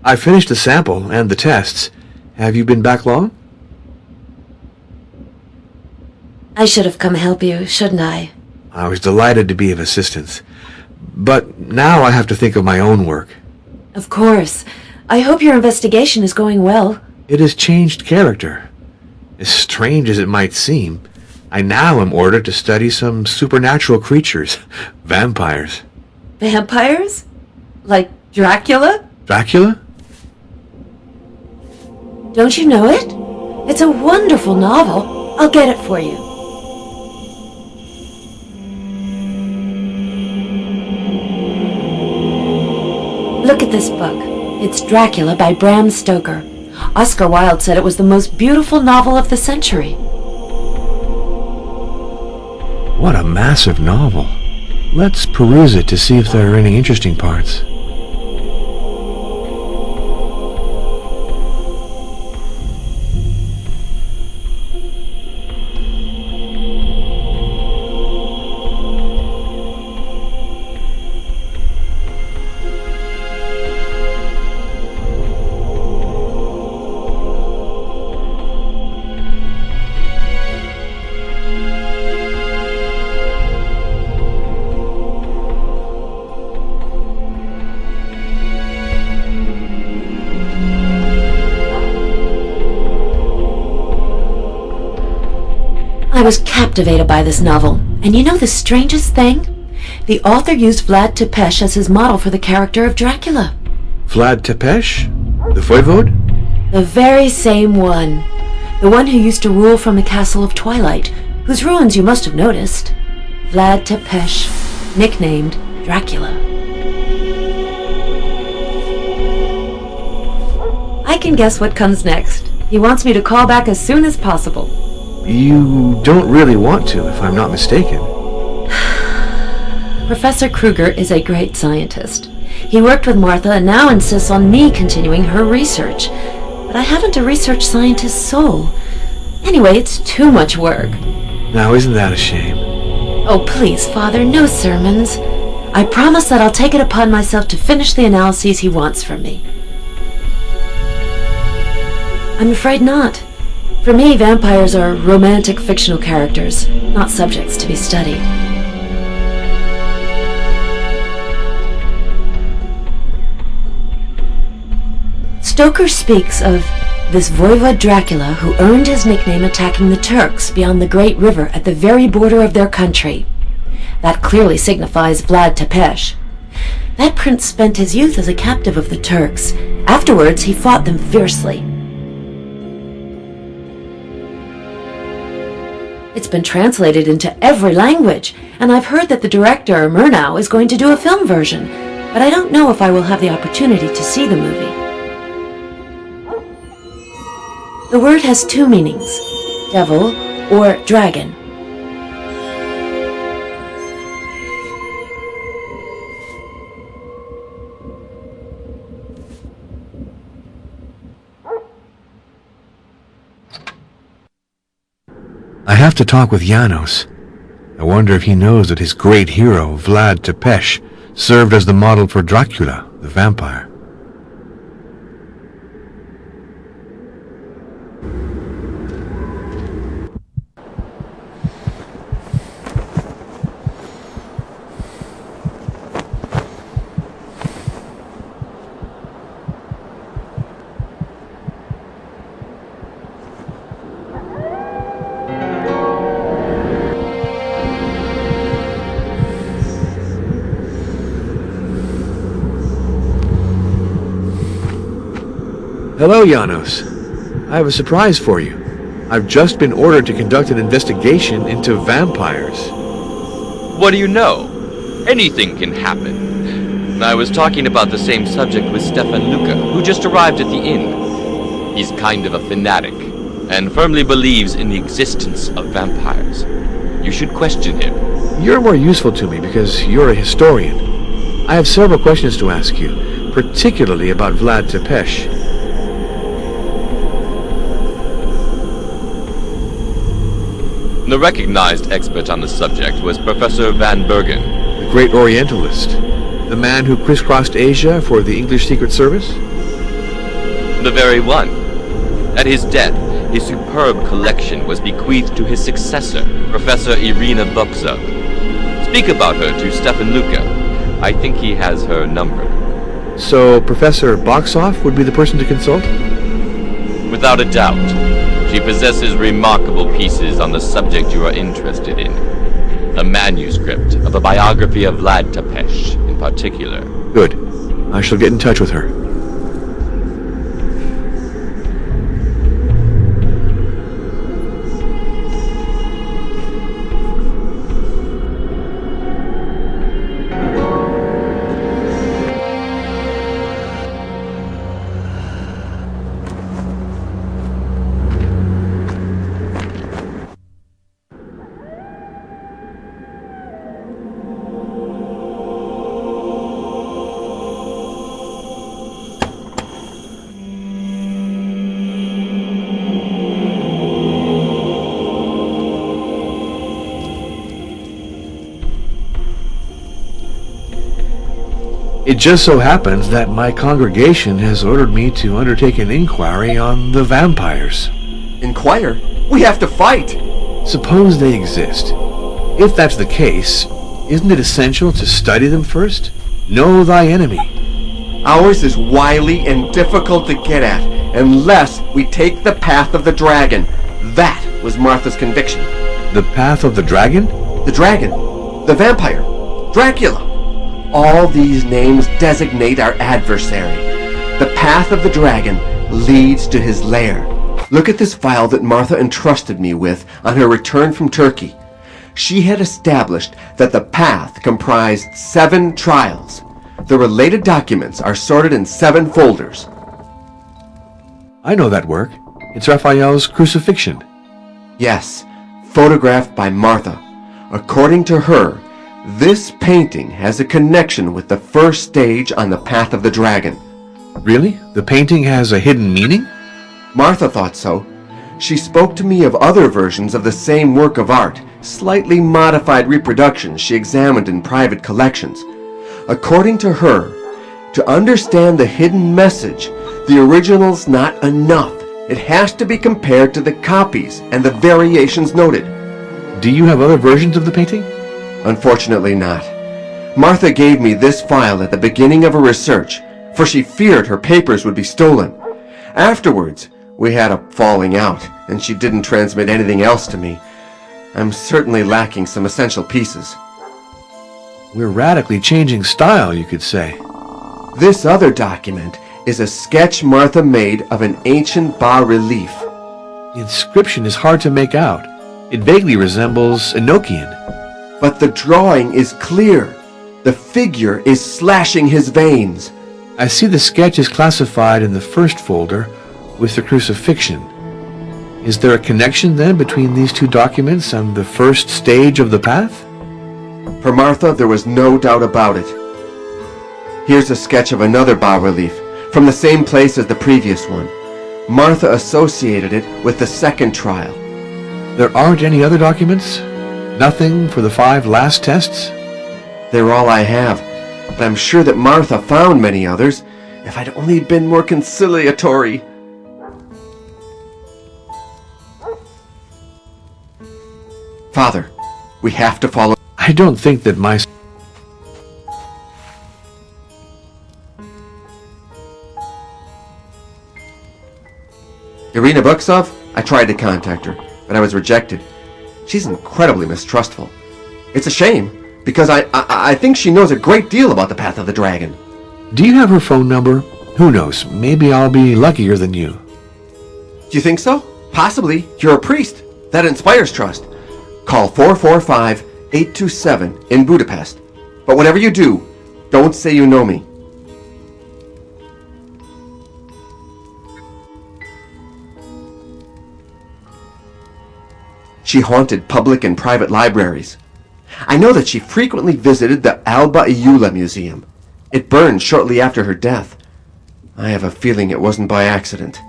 I finished the sample and the tests. Have you been back long? I should have come help you, shouldn't I? I was delighted to be of assistance. But now I have to think of my own work. Of course. I hope your investigation is going well. It has changed character. As strange as it might seem, I now am ordered to study some supernatural creatures, vampires. Vampires? Like Dracula? Dracula? Don't you know it? It's a wonderful novel. I'll get it for you. Look at this book. It's Dracula by Bram Stoker. Oscar Wilde said it was the most beautiful novel of the century. What a massive novel. Let's peruse it to see if there are any interesting parts. I was captivated by this novel, and you know the strangest thing? The author used Vlad Tepes as his model for the character of Dracula. Vlad Tepes? The voivode? The very same one. The one who used to rule from the Castle of Twilight, whose ruins you must have noticed. Vlad Tepes, nicknamed Dracula. I can guess what comes next. He wants me to call back as soon as possible. You don't really want to, if I'm not mistaken. Professor Kruger is a great scientist. He worked with Martha and now insists on me continuing her research. But I haven't a research scientist's soul. Anyway, it's too much work. Now, isn't that a shame? Oh, please, Father, no sermons. I promise that I'll take it upon myself to finish the analyses he wants from me. I'm afraid not. For me, vampires are romantic fictional characters, not subjects to be studied. Stoker speaks of this voivode Dracula who earned his nickname attacking the Turks beyond the Great River at the very border of their country. That clearly signifies Vlad Tepes. That prince spent his youth as a captive of the Turks. Afterwards, he fought them fiercely. It's been translated into every language, and I've heard that the director, Murnau, is going to do a film version, but I don't know if I will have the opportunity to see the movie. The word has two meanings, devil or dragon. I have to talk with Janos. I wonder if he knows that his great hero, Vlad Tepes, served as the model for Dracula, the vampire. Hello, Janos. I have a surprise for you. I've just been ordered to conduct an investigation into vampires. What do you know? Anything can happen. I was talking about the same subject with Stefan Luca, who just arrived at the inn. He's kind of a fanatic, and firmly believes in the existence of vampires. You should question him. You're more useful to me because you're a historian. I have several questions to ask you, particularly about Vlad Tepes. The recognized expert on the subject was Professor Van Bergen. The great Orientalist. The man who crisscrossed Asia for the English Secret Service? The very one. At his death, his superb collection was bequeathed to his successor, Professor Irina Buxov. Speak about her to Stefan Luca. I think he has her number. So Professor Boxoff would be the person to consult? Without a doubt. She possesses remarkable pieces on the subject you are interested in. A manuscript of a biography of Vlad Tepes, in particular. Good. I shall get in touch with her. It just so happens that my congregation has ordered me to undertake an inquiry on the vampires. Inquire? We have to fight! Suppose they exist. If that's the case, isn't it essential to study them first? Know thy enemy. Ours is wily and difficult to get at, unless we take the path of the dragon. That was Martha's conviction. The path of the dragon? The dragon. The vampire. Dracula. All these names designate our adversary. The path of the dragon leads to his lair. Look at this file that Martha entrusted me with on her return from Turkey. She had established that the path comprised 7 trials. The related documents are sorted in 7 folders. I know that work. It's Raphael's Crucifixion. Yes, photographed by Martha. According to her, this painting has a connection with the first stage on the path of the dragon. Really? The painting has a hidden meaning? Martha thought so. She spoke to me of other versions of the same work of art, slightly modified reproductions she examined in private collections. According to her, to understand the hidden message, the original's not enough. It has to be compared to the copies and the variations noted. Do you have other versions of the painting? Unfortunately not. Martha gave me this file at the beginning of her research, for she feared her papers would be stolen. Afterwards, we had a falling out, and she didn't transmit anything else to me. I'm certainly lacking some essential pieces. We're radically changing style, you could say. This other document is a sketch Martha made of an ancient bas-relief. The inscription is hard to make out. It vaguely resembles Enochian. But the drawing is clear. The figure is slashing his veins. I see the sketch is classified in the first folder with the crucifixion. Is there a connection then between these 2 documents and the first stage of the path? For Martha, there was no doubt about it. Here's a sketch of another bas-relief, from the same place as the previous one. Martha associated it with the second trial. There aren't any other documents? Nothing for the 5 last tests? They're all I have, but I'm sure that Martha found many others, if I'd only been more conciliatory. Father, we have to follow. I don't think that my... Irina Buxov? I tried to contact her, but I was rejected. She's incredibly mistrustful. It's a shame, because I think she knows a great deal about the path of the dragon. Do you have her phone number? Who knows? Maybe I'll be luckier than you. Do you think so? Possibly. You're a priest. That inspires trust. Call 445-827 in Budapest. But whatever you do, don't say you know me. She haunted public and private libraries. I know that she frequently visited the Alba Iula Museum. It burned shortly after her death. I have a feeling it wasn't by accident.